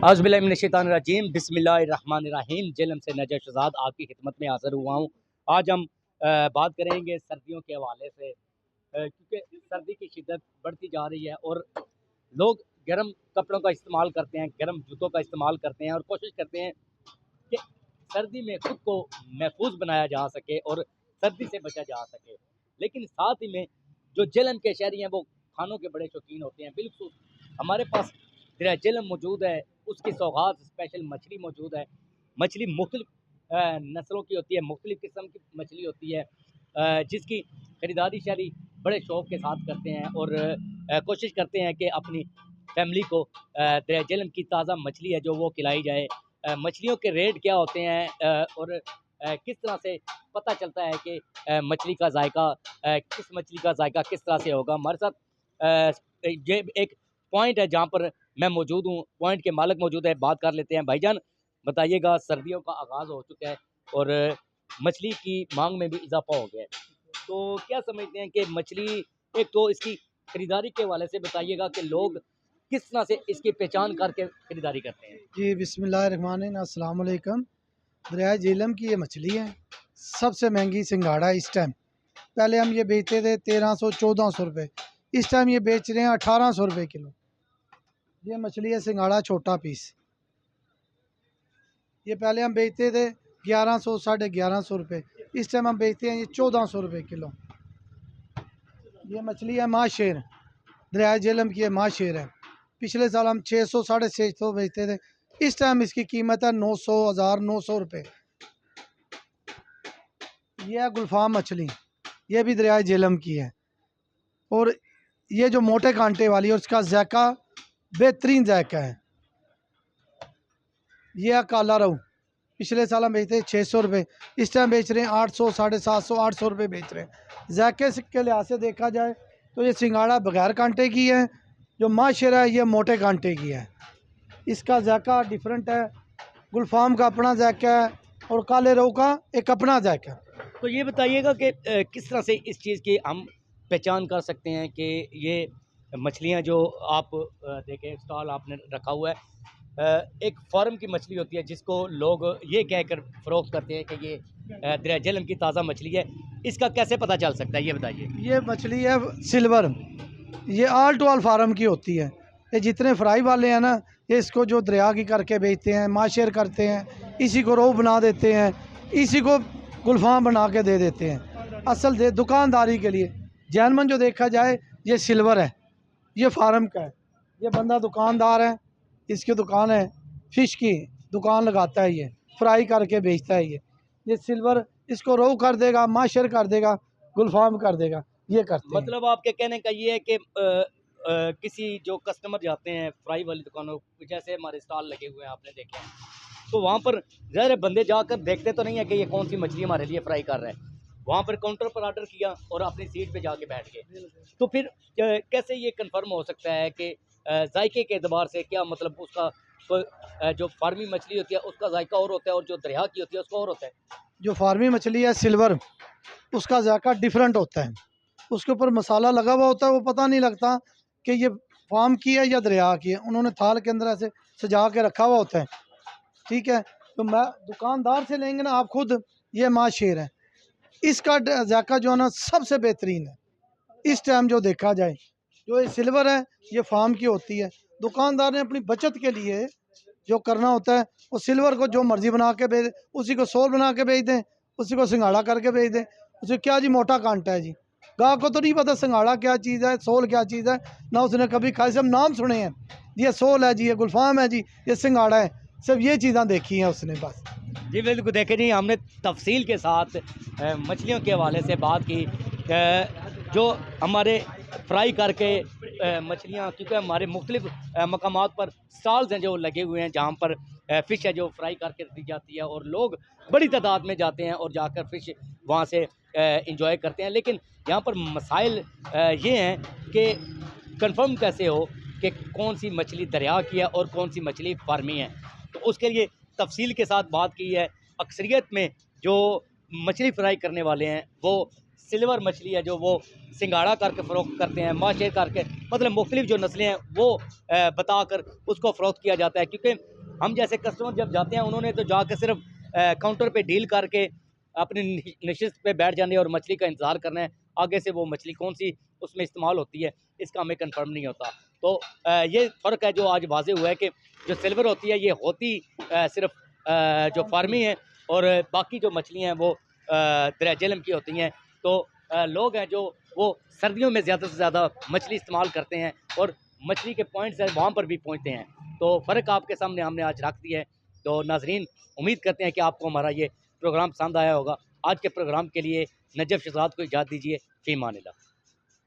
औज़ुबिल्लाहिमिनश्शैतानिर्रजीम बिस्मिल्लाहिर्रहमानिर्रहीम। जेलम से नजर शहजाद आपकी खिदमत में हाज़िर हुआ हूँ। आज हम बात करेंगे सर्दियों के हवाले से, क्योंकि सर्दी की शिद्दत बढ़ती जा रही है और लोग गर्म कपड़ों का इस्तेमाल करते हैं, गर्म जूतों का इस्तेमाल करते हैं और कोशिश करते हैं कि सर्दी में खुद को महफूज बनाया जा सके और सर्दी से बचा जा सके। लेकिन साथ ही में जो जेलम के शहरी हैं वो खानों के बड़े शौकीन होते हैं। बिल्कुल हमारे पास दरिया जेलम मौजूद है, उसकी सौगात स्पेशल मछली मौजूद है। मछली मुख्तलिफ नस्लों की होती है, मुख्तलिफ किस्म की मछली होती है, जिसकी खरीदारी शहरी बड़े शौक़ के साथ करते हैं और कोशिश करते हैं कि अपनी फैमिली को दरिया जेलम की ताज़ा मछली है जो वो खिलाई जाए। मछलियों के रेट क्या होते हैं और किस तरह से पता चलता है कि मछली का जायका किस मछली का जायका किस तरह से होगा। हमारे साथ ये एक पॉइंट है जहाँ पर मैं मौजूद हूँ, पॉइंट के मालिक मौजूद है, बात कर लेते हैं। भाईजान बताइएगा, सर्दियों का आगाज़ हो चुका है और मछली की मांग में भी इजाफा हो गया है, तो क्या समझते हैं कि मछली, एक तो इसकी खरीदारी के हवाले से बताइएगा कि लोग किस तरह से इसकी पहचान करके खरीदारी करते हैं। जी बिस्मिल्लाहिर्रहमानिर्रहीम, अस्सलाम वालेकुम। दरिया झेलम की ये मछली है, सबसे महंगी सिंघाड़ा इस टाइम। पहले हम ये बेचते थे 1300-1400 रुपये, इस टाइम ये बेच रहे हैं 1800 रुपये किलो। ये मछली है सिंघाड़ा छोटा पीस। ये पहले हम बेचते थे 1100 1150 रुपये, इस टाइम हम बेचते हैं ये 1400 रुपये किलो। ये मछली है माँ शेर, दरिया झेलम की है माँ शेर है। पिछले साल हम 600 650 बेचते थे, इस टाइम इसकी कीमत है 900 1900 रुपये। यह है गुलफाम मछली, ये भी दरिया झेलम की है और ये जो मोटे कांटे वाली है उसका जायका बेहतरीन जायका है। यह है काला रहू, पिछले साल हम बेचते 600 रुपये, इस टाइम बेच रहे हैं 800 750 800 रुपये बेच रहे हैं। जायके के लिहाज से देखा जाए तो ये सिंघाड़ा बगैर कांटे की है, जो माशरा है ये मोटे कांटे की है। इसका जायका डिफरेंट है, गुलफाम का अपना जायका है और काले रहू का एक अपना जायका है। तो ये बताइएगा कि किस तरह से इस चीज़ की हम पहचान कर सकते हैं कि ये मछलियाँ जो आप देखें स्टॉल आपने रखा हुआ है, एक फार्म की मछली होती है जिसको लोग ये कहकर फ़रोख्त करते हैं कि ये दरिया झेलम की ताज़ा मछली है, इसका कैसे पता चल सकता है, ये बताइए। ये मछली है सिल्वर, ये आल टू आल फार्म की होती है। ये जितने फ्राई वाले हैं ना, ये इसको जो दरिया की करके बेचते हैं, माशेर करते हैं, इसी को रोहू बना देते हैं, इसी को गुलफाम बना के दे देते हैं। असल दे दुकानदारी के लिए जैनमन जो देखा जाए ये सिल्वर है, ये फार्म का है। ये बंदा दुकानदार है, इसकी दुकान है, फ़िश की दुकान लगाता है, ये फ्राई करके बेचता है। ये सिल्वर इसको रोहू कर देगा, माशेर कर देगा, गुलफाम कर देगा, ये करते हैं। मतलब आपके कहने का ये है कि किसी जो कस्टमर जाते हैं फ्राई वाली दुकानों, जैसे हमारे स्टॉल लगे हुए हैं आपने देखे हैं, तो वहाँ पर ज़रा बंदे जाकर देखते तो नहीं है कि ये कौन सी मछली हमारे लिए फ्राई कर रहा है। वहाँ पर काउंटर पर ऑर्डर किया और अपनी सीट पे जाके बैठ गए, तो फिर कैसे ये कंफर्म हो सकता है कि जायके के एतबार से, क्या मतलब उसका जो फार्मी मछली होती है उसका जायका और होता है और जो दरिया की होती है उसका और होता है। जो फार्मी मछली है सिल्वर, उसका जायका डिफरेंट होता है, उसके ऊपर मसाला लगा हुआ होता है, वो पता नहीं लगता कि ये फार्म की है या दरिया की है। उन्होंने थाल के अंदर ऐसे सजा के रखा हुआ होता है, ठीक है। तो मैं दुकानदार से लेंगे ना आप खुद, ये माँ शेर है, इसका जायका जो है ना सबसे बेहतरीन है इस टाइम जो देखा जाए। जो ये सिल्वर है ये फार्म की होती है, दुकानदार ने अपनी बचत के लिए जो करना होता है, वो सिल्वर को जो मर्जी बना के बेच, उसी को सोल बना के बेच दें, उसी को सिंघाड़ा करके बेच दें। उसे क्या जी मोटा कांटा है जी, गाहक को तो नहीं पता सिंघाड़ा क्या चीज़ है, सोल क्या चीज़ है, ना उसने कभी खाई। सब नाम सुने हैं, ये सोल है जी, ये गुलफाम है जी, ये सिंघाड़ा है, सब ये चीज़ें देखी हैं उसने बस। जी बिल्कुल, देखें जी हमने तफसील के साथ मछलियों के हवाले से बात की। जो हमारे फ्राई करके मछलियाँ, क्योंकि हमारे मुख्तलिफ मकामात पर स्टॉल्स हैं जो लगे हुए हैं जहाँ पर फ़िश है जो फ्राई करके दी जाती है और लोग बड़ी तादाद में जाते हैं और जाकर फ़िश वहाँ से इंजॉय करते हैं। लेकिन यहाँ पर मसाइल ये हैं कि कंफर्म कैसे हो कि कौन सी मछली दरिया की है और कौन सी मछली फार्मी है। तो उसके लिए तफसील के साथ बात की है। अक्सरियत में जो मछली फ्राई करने वाले हैं वो सिल्वर मछली है जो वो सिंगाड़ा करके फ़रोख्त करते हैं, माशे करके, मतलब मुख्तलिफ जो नस्लें हैं वो बताकर उसको फ़रोख्त किया जाता है। क्योंकि हम जैसे कस्टमर जब जाते हैं उन्होंने तो जाकर सिर्फ काउंटर पे डील करके अपनी नशिस्त पे बैठ जाने और मछली का इंतज़ार करना है। आगे से वो मछली कौन सी उसमें इस्तेमाल होती है इसका हमें कंफर्म नहीं होता। तो ये फ़र्क है जो आज वाज़े हुआ है कि जो सिल्वर होती है ये होती सिर्फ जो फार्मी है, और बाकी जो मछलियाँ हैं वो दरिया झेलम की होती हैं। तो लोग हैं जो वो सर्दियों में ज़्यादा से ज़्यादा मछली इस्तेमाल करते हैं और मछली के पॉइंट्स हैं वहाँ पर भी पहुँचते हैं। तो फ़र्क आपके सामने हमने आज रख दिया है। तो नाज़रीन, उम्मीद करते हैं कि आपको हमारा ये प्रोग्राम पसंद आया होगा। आज के प्रोग्राम के लिए नजफ़ शहज़ाद को इजाज़त दीजिए। फ़ी अमान अल्लाह।